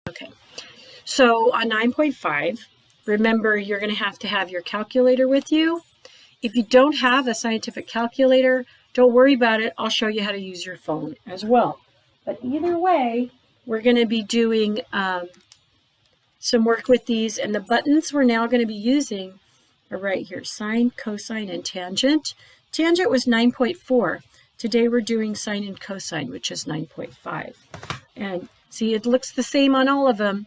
Okay, so on 9.5, remember you're going to have your calculator with you. If you don't have a scientific calculator, don't worry about it. I'll show you how to use your phone as well. But either way, we're going to be doing some work with these, and the buttons we're now going to be using are right here: sine, cosine, and tangent. Tangent was 9.4. Today we're doing sine and cosine, which is 9.5. And see, it looks the same on all of them.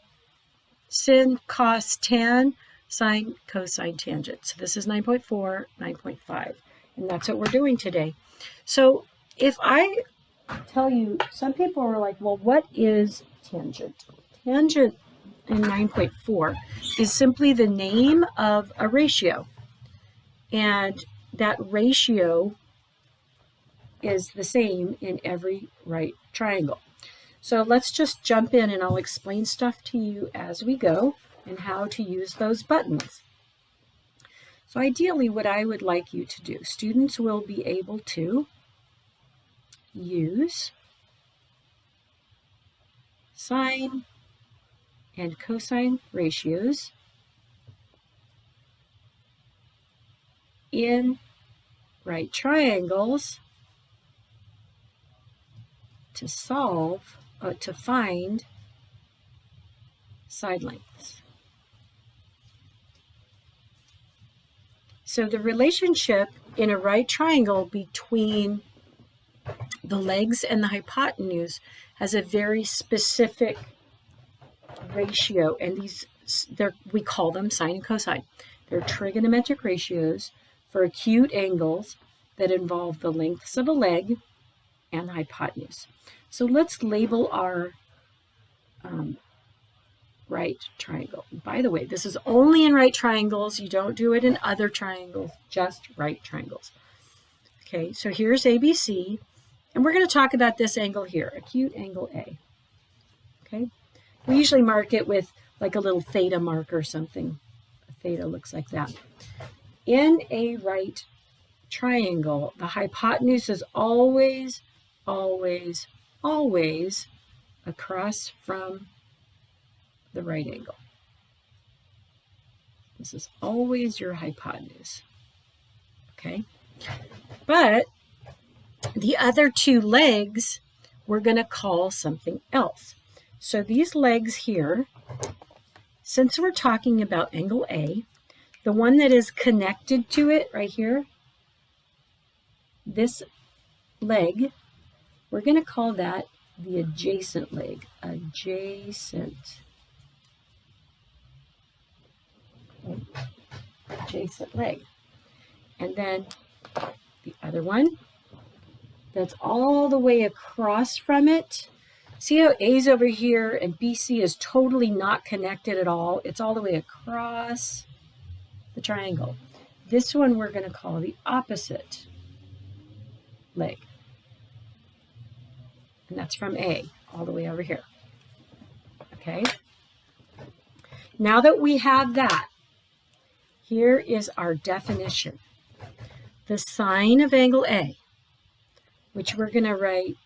Sin, cos, tan, sine, cosine, tangent. So this is 9.4, 9.5. And that's what we're doing today. So if I tell you, some people are like, well, what is tangent? Tangent in 9.4 is simply the name of a ratio. And that ratio is the same in every right triangle. So let's just jump in and I'll explain stuff to you as we go and how to use those buttons. So ideally what I would like you to do, students will be able to use sine and cosine ratios in right triangles to find side lengths. So the relationship in a right triangle between the legs and the hypotenuse has a very specific ratio, and we call them sine and cosine. They're trigonometric ratios for acute angles that involve the lengths of a leg and the hypotenuse. So let's label our right triangle. By the way, this is only in right triangles. You don't do it in other triangles, just right triangles. Okay, so here's ABC, and we're going to talk about this angle here, acute angle A. Okay, we usually mark it with like a little theta mark or something. A theta looks like that. In a right triangle, the hypotenuse is always, always, always across from the right angle. This is always your hypotenuse. Okay? But the other two legs we're going to call something else. So these legs here, since we're talking about angle A, the one that is connected to it right here, this leg, we're going to call that the adjacent leg. Adjacent leg. And then the other one that's all the way across from it. See how A's over here and BC is totally not connected at all? It's all the way across the triangle. This one we're going to call the opposite leg. And that's from A all the way over here. Okay? Now that we have that, here is our definition. The sine of angle A, which we're going to write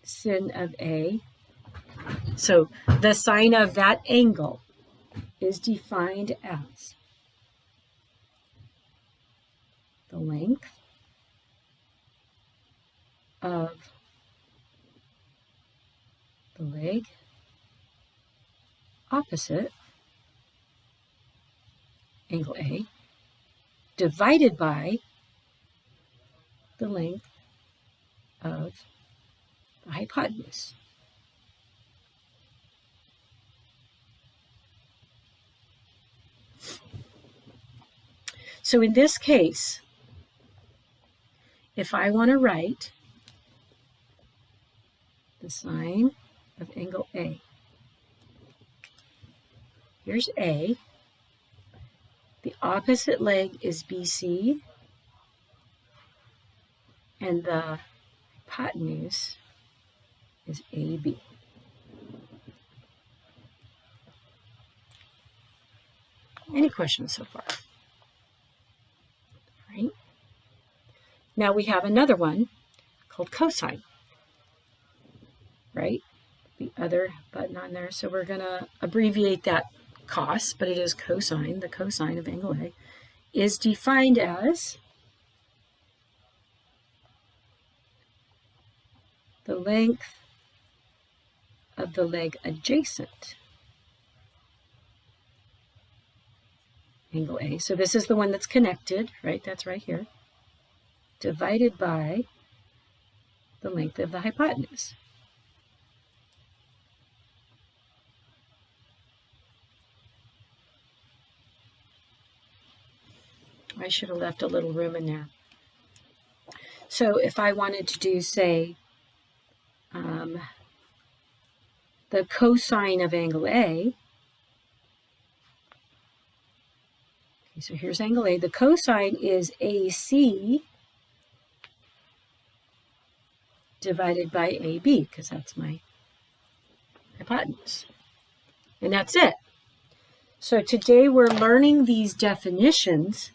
sin of A. So the sine of that angle is defined as the length of the leg opposite angle A divided by the length of the hypotenuse. So in this case, if I want to write the sine of angle A, here's A, the opposite leg is BC, and the hypotenuse is AB. Any questions so far? All right. Now we have another one called cosine, right? The other button on there. So we're going to abbreviate that cos, but it is cosine. The cosine of angle A is defined as the length of the leg adjacent angle A. So this is the one that's connected, right? That's right here. Divided by the length of the hypotenuse. I should have left a little room in there. So if I wanted to do, say, the cosine of angle A, okay, so here's angle A. The cosine is AC divided by AB, because that's my hypotenuse. And that's it. So today we're learning these definitions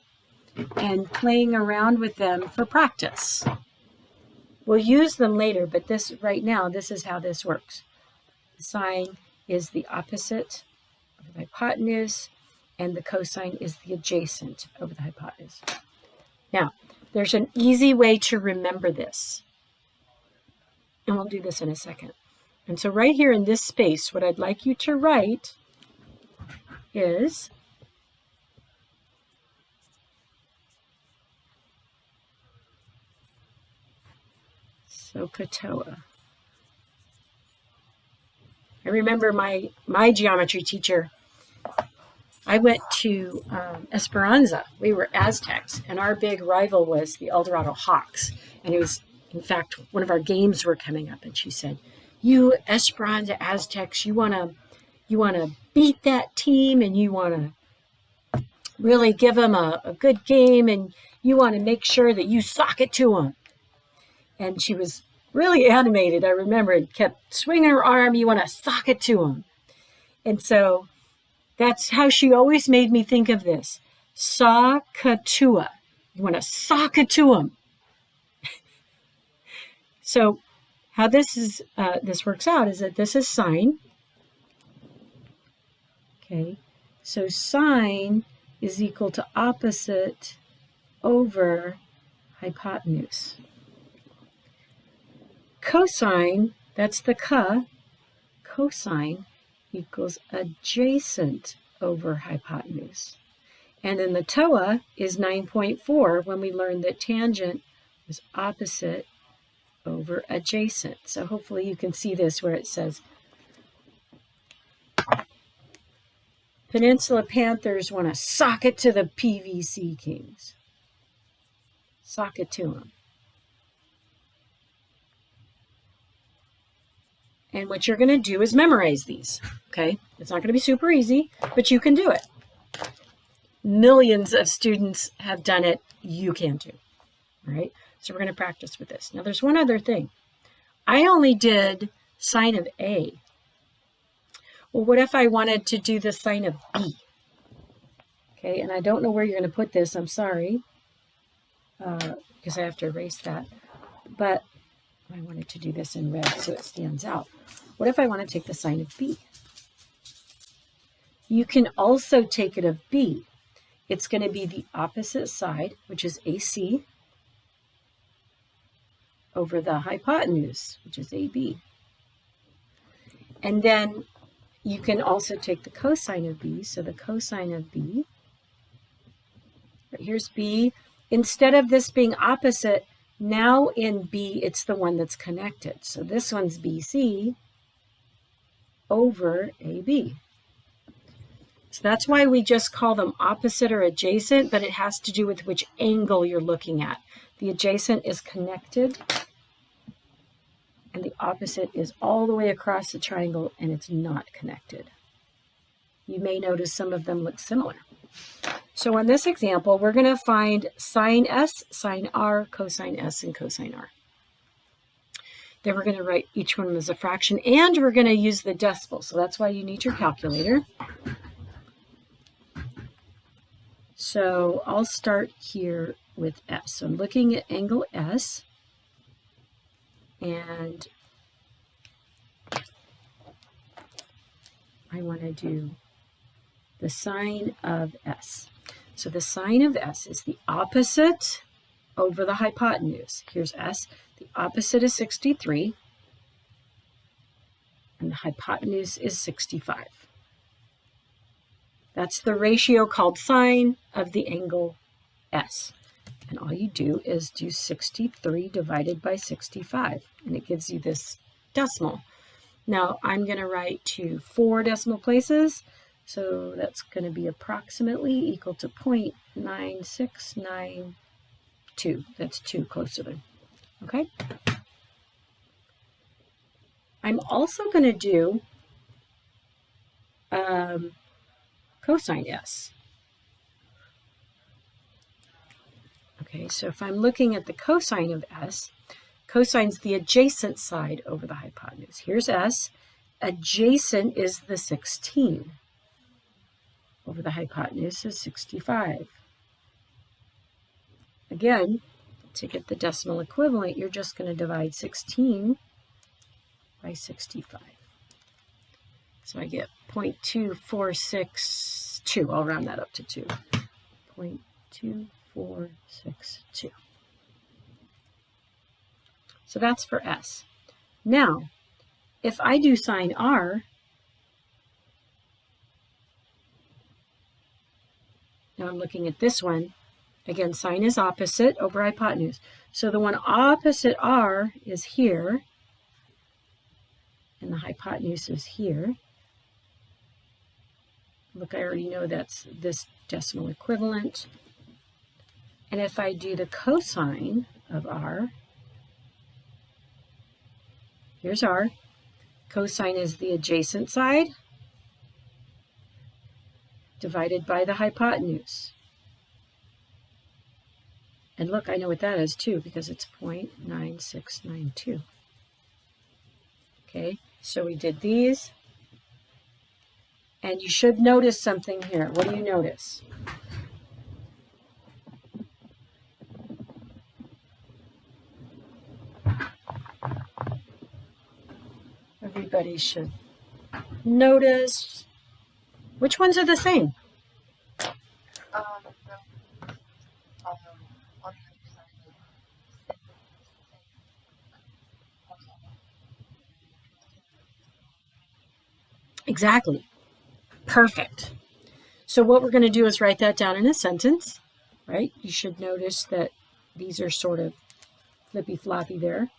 and playing around with them for practice. We'll use them later, but this right now, this is how this works. The sine is the opposite of the hypotenuse, and the cosine is the adjacent over the hypotenuse. Now, there's an easy way to remember this, and we'll do this in a second. And so right here in this space, what I'd like you to write is SOHCAHTOA. I remember my geometry teacher. I went to Esperanza. We were Aztecs, and our big rival was the Eldorado Hawks. And it was, in fact, one of our games were coming up, and she said, "You Esperanza Aztecs, you wanna beat that team, and you wanna really give them a good game, and you want to make sure that you sock it to them." And she was really animated, I remember, and kept swinging her arm. You want to sock it to them. And so that's how she always made me think of this. SOHCAHTOA. You want to sock it to them. So how this works out is that this is sine. Okay. So sine is equal to opposite over hypotenuse. Cosine, that's the cosine equals adjacent over hypotenuse. And then the TOA is 9.4 when we learned that tangent was opposite over adjacent. So hopefully you can see this where it says Peninsula Panthers want to sock it to the PVC Kings. Sock it to them. And what you're going to do is memorize these, okay? It's not going to be super easy, but you can do it. Millions of students have done it. You can too, all right? So we're going to practice with this. Now, there's one other thing. I only did sine of A. Well, what if I wanted to do the sine of B? Okay, and I don't know where you're going to put this. I'm sorry, because I have to erase that. But I wanted to do this in red so it stands out. What if I want to take the sine of B? You can also take it of B. It's going to be the opposite side, which is AC, over the hypotenuse, which is AB. And then you can also take the cosine of B. So the cosine of B, right, here's B. Instead of this being opposite, now in B, it's the one that's connected. So this one's BC over AB. So that's why we just call them opposite or adjacent, but it has to do with which angle you're looking at. The adjacent is connected, and the opposite is all the way across the triangle, and it's not connected. You may notice some of them look similar. So in this example, we're going to find sine S, sine R, cosine S, and cosine R. Then we're going to write each one as a fraction, and we're going to use the decimal. So that's why you need your calculator. So I'll start here with S. So I'm looking at angle S, and I want to do the sine of S. So the sine of S is the opposite over the hypotenuse. Here's S. The opposite is 63, and the hypotenuse is 65. That's the ratio called sine of the angle S. And all you do is do 63 divided by 65, and it gives you this decimal. Now I'm going to write to 4 decimal places, so that's going to be approximately equal to 0.9692. That's 2 close to them. Okay? I'm also going to do cosine S. Okay, so if I'm looking at the cosine of S, cosine's the adjacent side over the hypotenuse. Here's S. Adjacent is the 16 over the hypotenuse is 65. Again, to get the decimal equivalent, you're just going to divide 16 by 65. So I get 0.2462. I'll round that up to 2. 0.2462. So that's for S. Now, if I do sine R, now I'm looking at this one. Again, sine is opposite over hypotenuse. So the one opposite R is here, and the hypotenuse is here. Look, I already know that's this decimal equivalent. And if I do the cosine of R, here's R. Cosine is the adjacent side divided by the hypotenuse. And look, I know what that is too, because it's 0.9692. Okay, so we did these. And you should notice something here. What do you notice? Everybody should notice. Which ones are the same? Exactly. Perfect. So what we're going to do is write that down in a sentence, right? You should notice that these are sort of flippy-floppy there.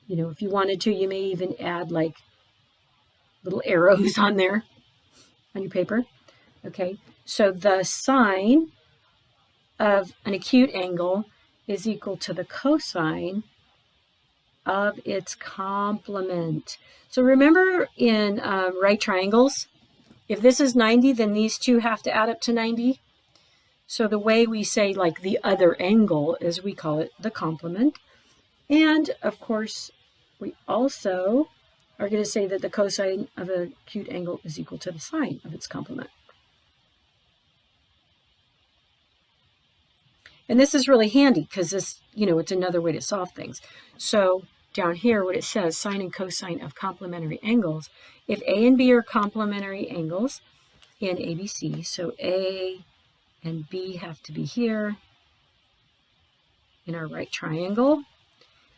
You know, if you wanted to, you may even add like little arrows on there on your paper. Okay, so the sine of an acute angle is equal to the cosine of its complement. So remember in right triangles, if this is 90, then these two have to add up to 90. So the way we say like the other angle is we call it the complement. And of course, we also are going to say that the cosine of an acute angle is equal to the sine of its complement. And this is really handy because this, you know, it's another way to solve things. So down here, what it says, sine and cosine of complementary angles. If A and B are complementary angles in ABC, so A and B have to be here in our right triangle,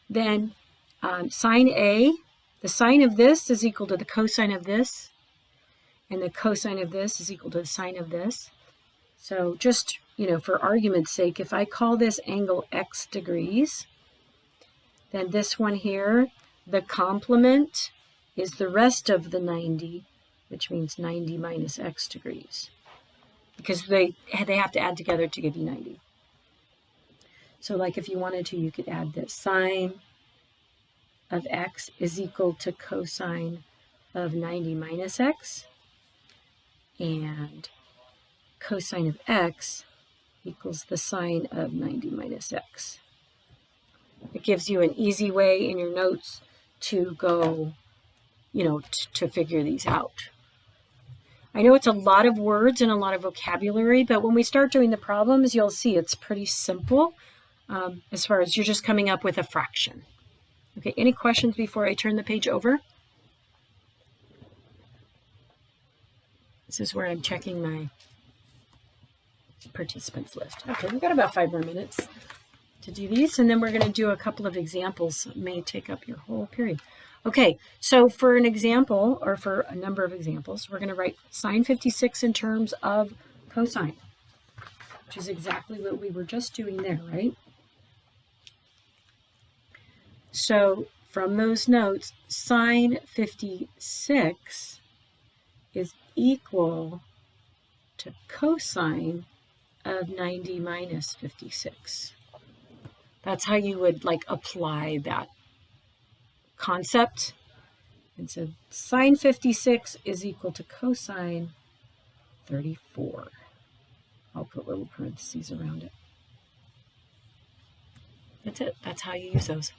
then sine A, the sine of this is equal to the cosine of this, and the cosine of this is equal to the sine of this. So just, you know, for argument's sake, if I call this angle x degrees, then this one here, the complement is the rest of the 90, which means 90 minus x degrees, because they have to add together to give you 90. So like if you wanted to, you could add that sine of x is equal to cosine of 90 minus x, and cosine of x equals the sine of 90 minus x. It gives you an easy way in your notes to go, you know, to figure these out. I know it's a lot of words and a lot of vocabulary, but when we start doing the problems, you'll see it's pretty simple as far as you're just coming up with a fraction. Okay, any questions before I turn the page over? This is where I'm checking my participants list. Okay, we've got about 5 more minutes to do these, and then we're going to do a couple of examples. It may take up your whole period. Okay, so for an example, or for a number of examples, we're going to write sine 56 in terms of cosine, which is exactly what we were just doing there, right? So from those notes, sine 56 is equal to cosine of 90 minus 56. That's how you would like apply that concept. And so sine 56 is equal to cosine 34. I'll put little parentheses around it. That's it. That's how you use those.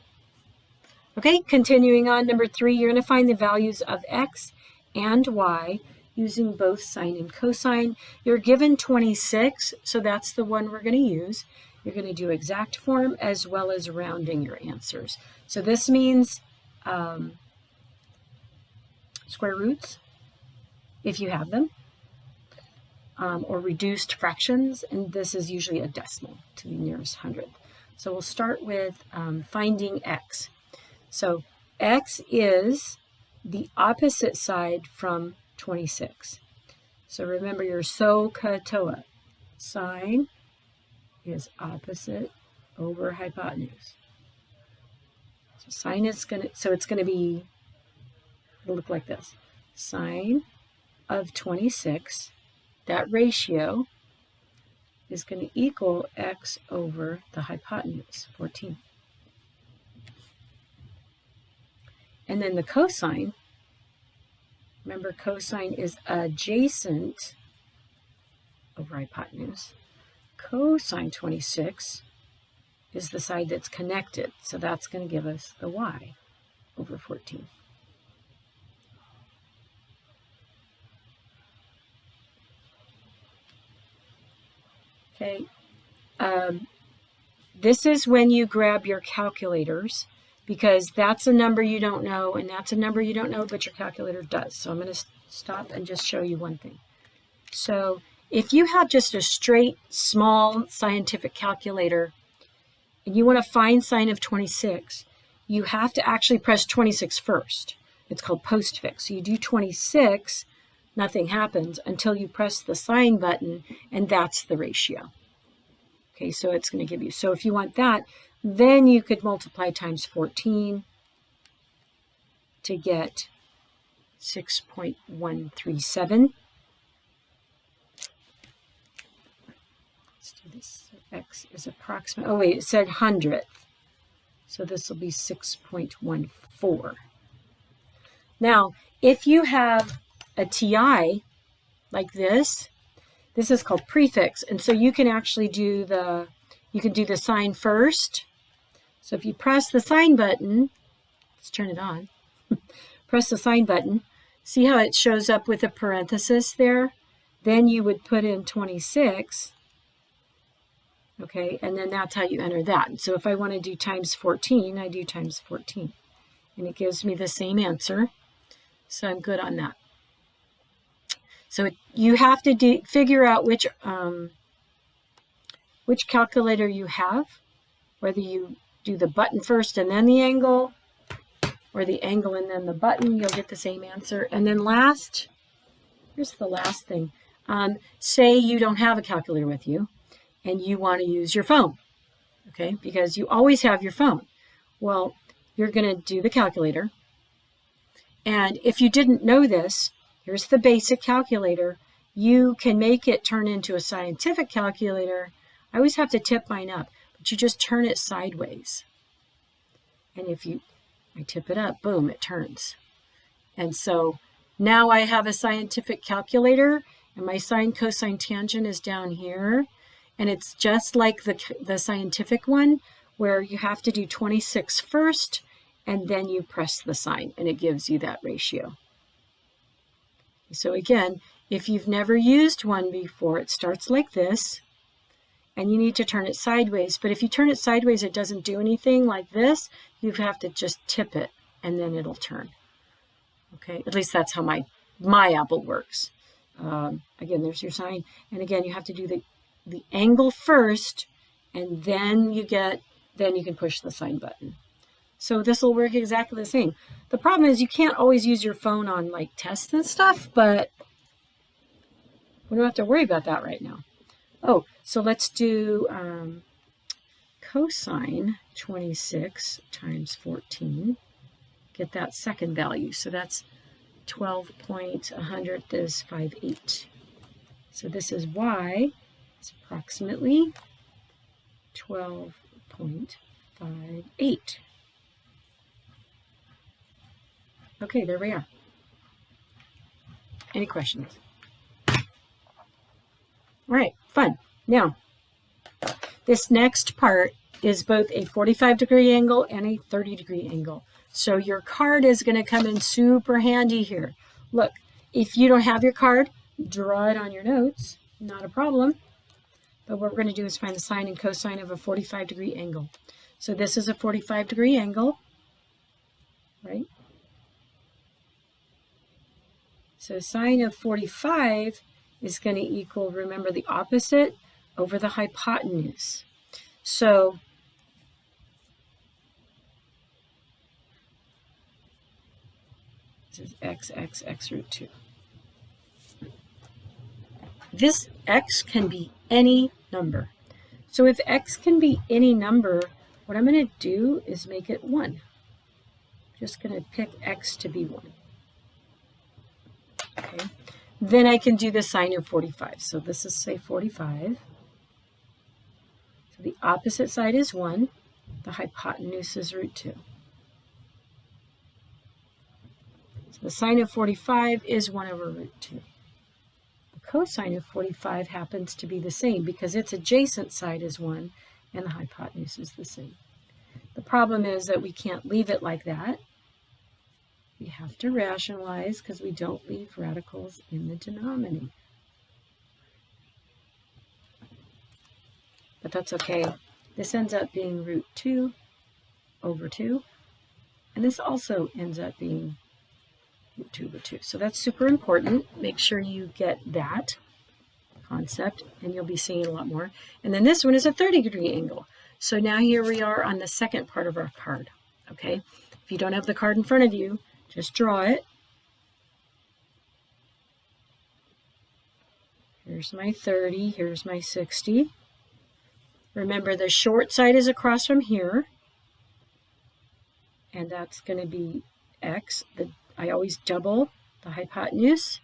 Okay, continuing on, number 3, you're going to find the values of x and y using both sine and cosine. You're given 26, so that's the one we're going to use. You're going to do exact form as well as rounding your answers. So this means square roots, if you have them, or reduced fractions, and this is usually a decimal to the nearest hundredth. So we'll start with finding x. So x is the opposite side from 26. So remember your SOHCAHTOA. Sine is opposite over hypotenuse. So sine is it's going to be, it'll look like this. Sine of 26, that ratio is going to equal x over the hypotenuse, 14. And then the cosine, remember cosine is adjacent over hypotenuse. Cosine 26 is the side that's connected, so that's going to give us the y over 14. Okay, this is when you grab your calculators, because that's a number you don't know, and that's a number you don't know, but your calculator does. So I'm going to stop and just show you one thing. So if you have just a straight, small scientific calculator, and you want to find sine of 26, you have to actually press 26 first. It's called postfix. So you do 26, nothing happens until you press the sine button, and that's the ratio. Okay, so it's going to give you, so if you want that, then you could multiply times 14 to get 6.137. Let's do this. X is approximate. Oh, wait, it said hundredth. So this will be 6.14. Now, if you have a TI like this, this is called prefix. And so you can actually do the sine first. So if you press the sine button, let's turn it on, press the sine button, see how it shows up with a parenthesis there? Then you would put in 26, okay, and then that's how you enter that. So if I want to do times 14, I do times 14, and it gives me the same answer, so I'm good on that. So you have to figure out which calculator you have, whether you do the button first and then the angle, or the angle and then the button, you'll get the same answer. And then last, here's the last thing. Say you don't have a calculator with you and you want to use your phone, okay? Because you always have your phone. Well, you're going to do the calculator. And if you didn't know this, here's the basic calculator. You can make it turn into a scientific calculator. I always have to tip mine up, but you just turn it sideways. And if I tip it up, boom, it turns. And so now I have a scientific calculator, and my sine, cosine, tangent is down here. And it's just like the scientific one, where you have to do 26 first, and then you press the sine, and it gives you that ratio. So again, if you've never used one before, it starts like this, and you need to turn it sideways. But if you turn it sideways, it doesn't do anything like this. You have to just tip it, and then it'll turn. Okay, at least that's how my Apple works. Again, there's your sine. And again, you have to do the angle first, and then you can push the sine button. So this will work exactly the same. The problem is you can't always use your phone on like tests and stuff, but we don't have to worry about that right now. Oh, so let's do cosine 26 times 14. Get that second value. So that's 12.100 is 5/8. So this is y is approximately 12.58. Okay, there we are. Any questions? All right, fun. Now, this next part is both a 45-degree angle and a 30-degree angle. So your card is going to come in super handy here. Look, if you don't have your card, draw it on your notes. Not a problem. But what we're going to do is find the sine and cosine of a 45-degree angle. So this is a 45-degree angle, right? So sine of 45 is going to equal, remember, the opposite over the hypotenuse. So this is x root 2. This x can be any number. So if x can be any number, what I'm going to do is make it 1. I'm just going to pick x to be 1. Okay. Then I can do the sine of 45. So this is, say, 45. So the opposite side is 1. The hypotenuse is root 2. So the sine of 45 is 1 over root 2. The cosine of 45 happens to be the same because its adjacent side is 1 and the hypotenuse is the same. The problem is that we can't leave it like that. We have to rationalize because we don't leave radicals in the denominator. But that's okay. This ends up being root 2 over 2. And this also ends up being root 2 over 2. So that's super important. Make sure you get that concept, and you'll be seeing a lot more. And then this one is a 30-degree angle. So now here we are on the second part of our card. Okay? If you don't have the card in front of you, just draw it. Here's my 30, here's my 60. Remember, the short side is across from here, and that's going to be x. I always double the hypotenuse,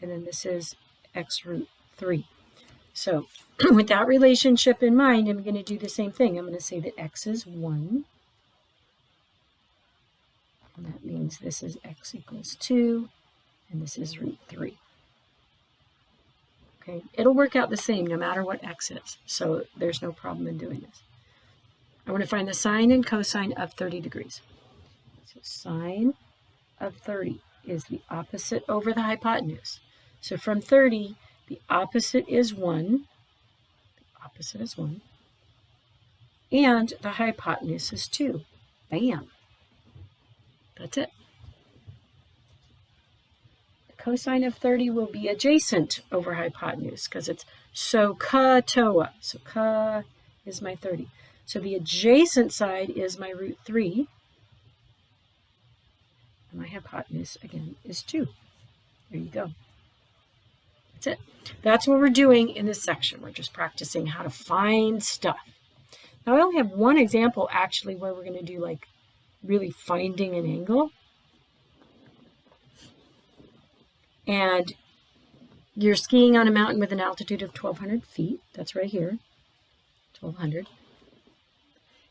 and then this is x root 3. So with that relationship in mind, I'm going to do the same thing. I'm going to say that x is 1. And that means this is x equals 2, and this is root 3. Okay, it'll work out the same no matter what x is, so there's no problem in doing this. I want to find the sine and cosine of 30 degrees. So sine of 30 is the opposite over the hypotenuse. So from 30, the opposite is 1. The opposite is 1. And the hypotenuse is 2. Bam. That's it. The cosine of 30 will be adjacent over hypotenuse because it's SOHCAHTOA. So ka is my 30. So the adjacent side is my root 3. And my hypotenuse, again, is 2. There you go. That's it. That's what we're doing in this section. We're just practicing how to find stuff. Now, I only have one example, actually, where we're going to do, like, really finding an angle. And you're skiing on a mountain with an altitude of 1,200 feet. That's right here, 1,200.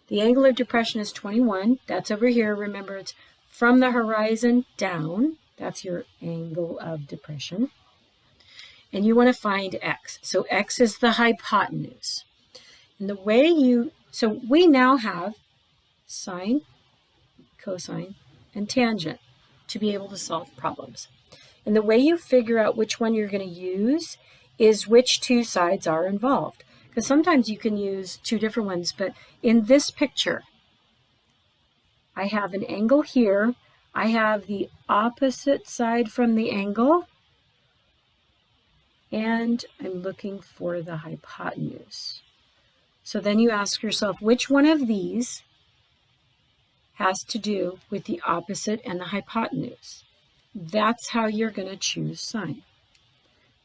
The angle of depression is 21. That's over here. Remember, it's from the horizon down. That's your angle of depression. And you want to find x. So x is the hypotenuse. And the way so we now have sine, cosine, and tangent to be able to solve problems. And the way you figure out which one you're going to use is which two sides are involved. Because sometimes you can use two different ones, but in this picture, I have an angle here. I have the opposite side from the angle, and I'm looking for the hypotenuse. So then you ask yourself, which one of these has to do with the opposite and the hypotenuse? That's how you're going to choose sine,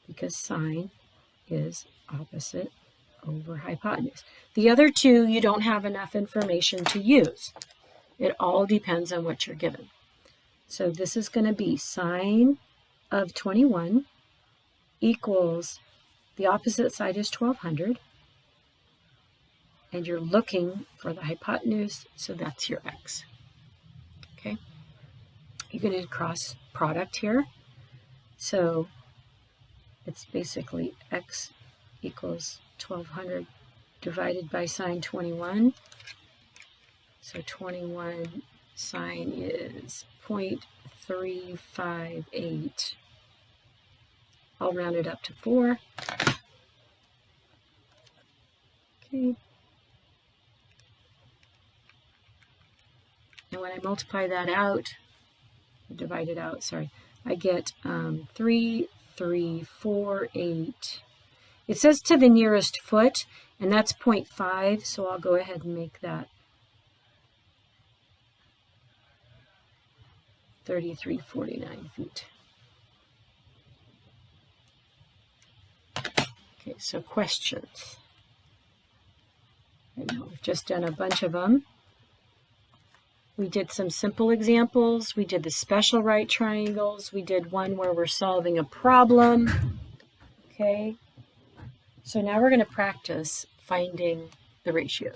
because sine is opposite over hypotenuse. The other two, you don't have enough information to use. It all depends on what you're given. So this is going to be sine of 21 equals, the opposite side is 1200, and you're looking for the hypotenuse, so that's your x. Okay, you're going to cross product here, so it's basically x equals 1200 divided by sine 21. So 21 sine is 0.358. I'll round it up to 4. Okay. And when I multiply that out, divide it out, sorry, I get 3348. It says to the nearest foot, and that's 0.5, so I'll go ahead and make that 3349 feet. Okay, so questions. I know we've just done a bunch of them. We did some simple examples. We did the special right triangles. We did one where we're solving a problem. Okay, so now we're going to practice finding the ratios.